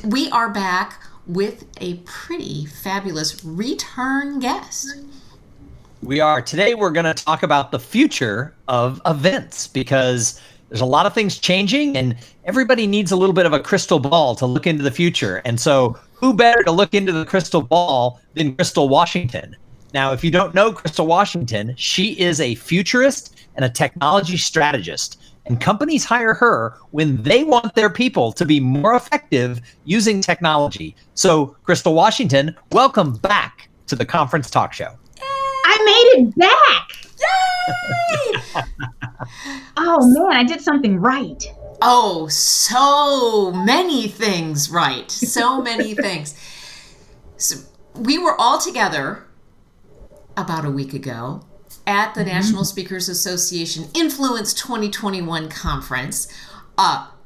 We are back with a pretty fabulous return guest. We are. Today we're going to talk about the future of events because there's a lot of things changing and everybody needs a little bit of a crystal ball to look into the future. And so who better to look into the crystal ball than Crystal Washington? Now, if you don't know Crystal Washington, she is a futurist and a technology strategist. And companies hire her when they want their people to be more effective using technology. So, Crystal Washington, welcome back to the Conference Talk Show. I made it back. Yay! Oh man, I did something right. Oh, so many things right. So many things. So we were all together about a week ago at the National Speakers Association Influence 2021 conference.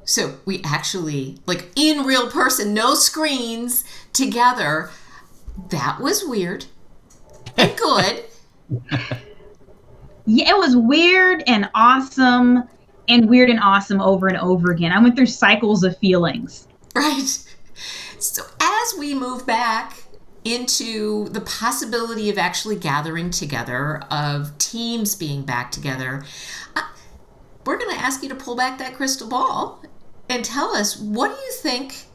So we actually, like in real person, no screens, together. That was weird and good. Yeah, it was weird and awesome over and over again. I went through cycles of feelings. Right. So as we move back into the possibility of actually gathering together, of teams being back together, we're going to ask you to pull back that crystal ball and tell us, what do you think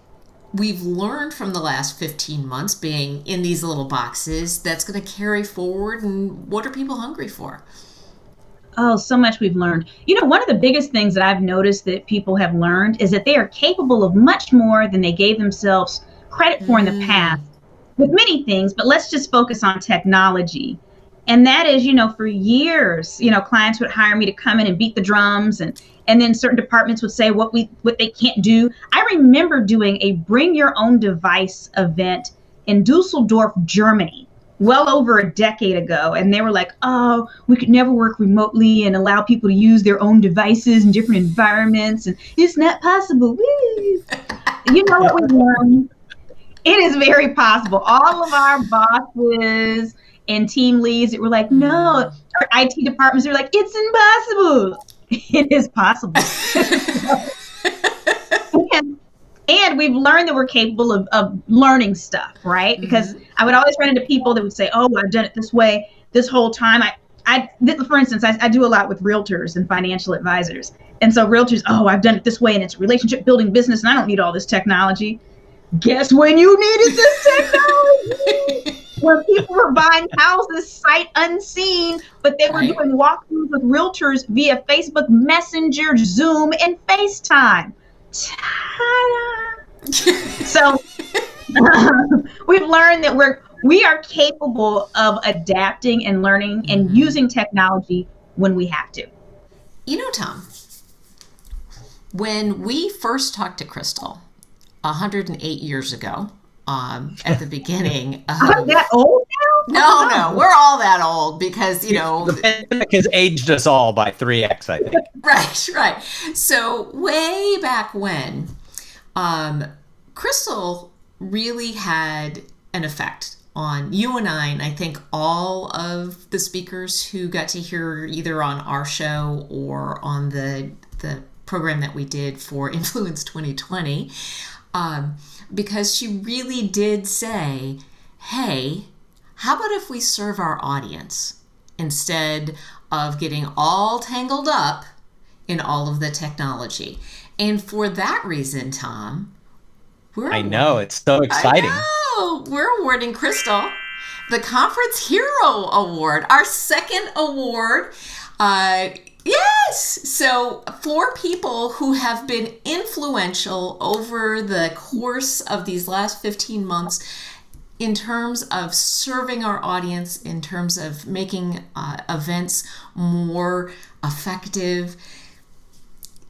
we've learned from the last 15 months being in these little boxes that's going to carry forward, and what are people hungry for? Oh, so much we've learned. You know, one of the biggest things that I've noticed that people have learned is that they are capable of much more than they gave themselves credit for in the past with many things, but let's just focus on technology. And that is, you know, for years, you know, clients would hire me to come in and beat the drums, and then certain departments would say what they can't do. I remember doing a bring your own device event in Dusseldorf, Germany, well over a decade ago. And they were like, oh, we could never work remotely and allow people to use their own devices in different environments. And it's not possible. Woo. You know what we've learned? It is very possible. All of our bosses and team leads that were like, no, our IT departments are like, it's impossible. It is possible. And we've learned that we're capable of learning stuff, right? Because I would always run into people that would say, oh, I've done it this way this whole time. For instance, I do a lot with realtors and financial advisors. And so realtors, oh, I've done it this way, and it's relationship building business, and I don't need all this technology. Guess when you needed this technology? When people were buying houses sight unseen, but they were doing walkthroughs with realtors via Facebook Messenger, Zoom, and FaceTime. Ta-da! So we've learned that we are capable of adapting and learning and using technology when we have to. You know, Tom, when we first talked to Crystal 108 years ago, at the beginning. I'm that old now? No, we're all that old because, you know. The pandemic has aged us all by 3x, I think. Right. So way back when, Crystal really had an effect on you and I think all of the speakers who got to hear either on our show or on the program that we did for Influence 2020, because she really did say, hey, how about if we serve our audience instead of getting all tangled up in all of the technology? And for that reason, Tom, I know, it's so exciting. We're awarding Crystal the Conference Hero Award, our second award. Yes! So for people who have been influential over the course of these last 15 months in terms of serving our audience, in terms of making events more effective,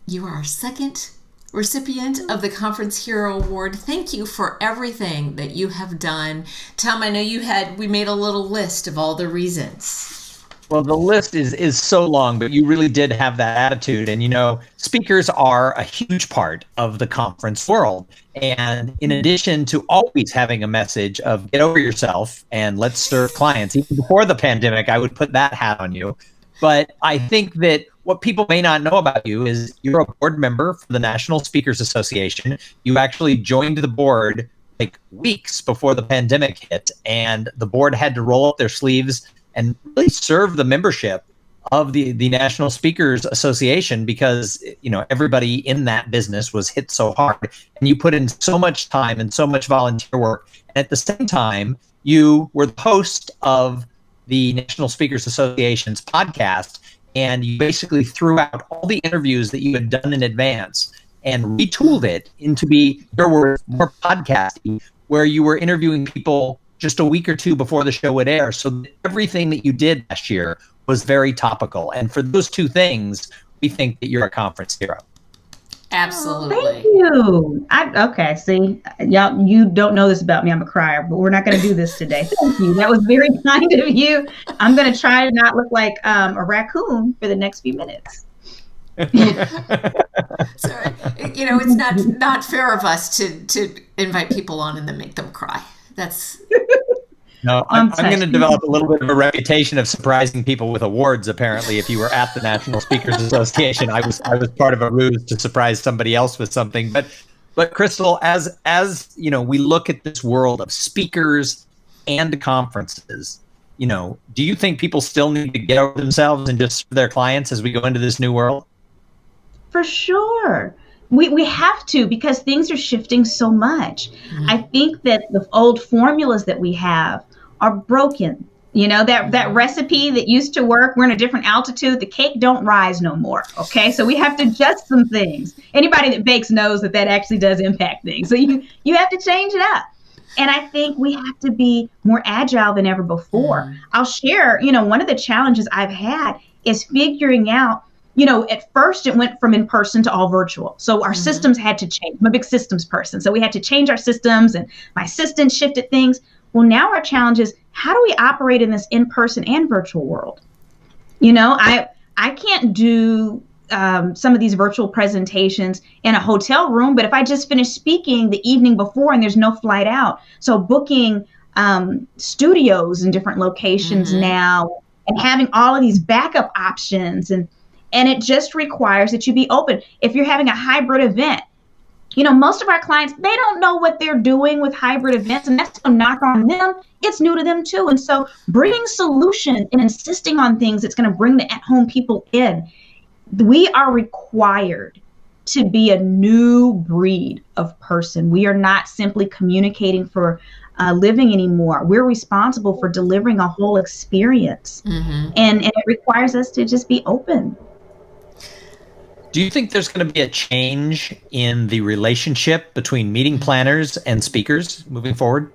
you are our second recipient of the Conference Hero Award. Thank you for everything that you have done. Tom, I know we made a little list of all the reasons. Well, the list is so long, but you really did have that attitude. And, you know, speakers are a huge part of the conference world. And in addition to always having a message of get over yourself and let's serve clients, even before the pandemic, I would put that hat on you. But I think that what people may not know about you is you're a board member for the National Speakers Association. You actually joined the board like weeks before the pandemic hit, and the board had to roll up their sleeves and really serve the membership of the National Speakers Association because, you know, everybody in that business was hit so hard, and you put in so much time and so much volunteer work. And at the same time, you were the host of the National Speakers Association's podcast, and you basically threw out all the interviews that you had done in advance and retooled it into be, your words, more podcasting, where you were interviewing people just a week or two before the show would air. So everything that you did last year was very topical. And for those two things, we think that you're a conference hero. Absolutely. Oh, thank you. Okay, see, y'all, you don't know this about me. I'm a crier, but we're not going to do this today. Thank you. That was very kind of you. I'm going to try to not look like a raccoon for the next few minutes. So, you know, it's not fair of us to invite people on and then make them cry. That's no. I'm going to develop a little bit of a reputation of surprising people with awards. Apparently, if you were at the National Speakers Association, I was part of a ruse to surprise somebody else with something. But Crystal, as you know, we look at this world of speakers and conferences. You know, do you think people still need to get over themselves and just serve their clients as we go into this new world? For sure. We have to, because things are shifting so much. Mm-hmm. I think that the old formulas that we have are broken. You know, that recipe that used to work, we're in a different altitude, the cake don't rise no more. Okay, so we have to adjust some things. Anybody that bakes knows that actually does impact things. So you have to change it up. And I think we have to be more agile than ever before. Mm-hmm. I'll share, you know, one of the challenges I've had is figuring out, you know, at first it went from in person to all virtual. So our systems had to change. I'm a big systems person. So we had to change our systems, and my assistant shifted things. Well, now our challenge is, how do we operate in this in-person and virtual world? You know, I can't do some of these virtual presentations in a hotel room, but if I just finished speaking the evening before and there's no flight out, so booking studios in different locations now and having all of these backup options, and it just requires that you be open. If you're having a hybrid event, you know, most of our clients, they don't know what they're doing with hybrid events, and that's a knock on them. It's new to them too. And so bringing solution and insisting on things that's going to bring the at-home people in, we are required to be a new breed of person. We are not simply communicating for living anymore. We're responsible for delivering a whole experience. And it requires us to just be open. Do you think there's going to be a change in the relationship between meeting planners and speakers moving forward?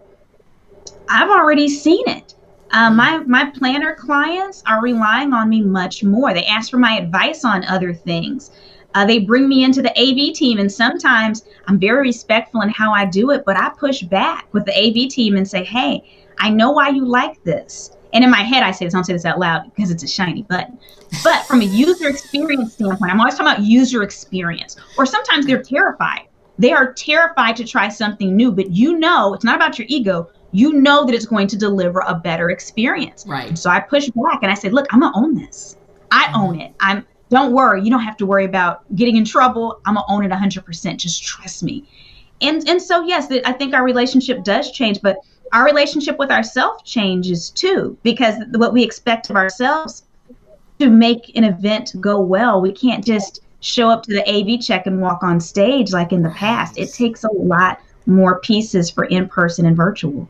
I've already seen it. My planner clients are relying on me much more. They ask for my advice on other things. They bring me into the AV team, and sometimes I'm very respectful in how I do it, but I push back with the AV team and say, hey, I know why you like this. And in my head, I say this, I don't say this out loud because it's a shiny button. But from a user experience standpoint, I'm always talking about user experience. Or sometimes they're terrified. They are terrified to try something new, but you know, it's not about your ego. You know that it's going to deliver a better experience. Right. So I push back and I say, look, I'm going to own this. I own it. Don't worry. You don't have to worry about getting in trouble. I'm going to own it 100%. Just trust me. And so, yes, I think our relationship does change, but our relationship with ourselves changes too, because what we expect of ourselves to make an event go well, we can't just show up to the AV check and walk on stage like in the past. It takes a lot more pieces for in-person and virtual.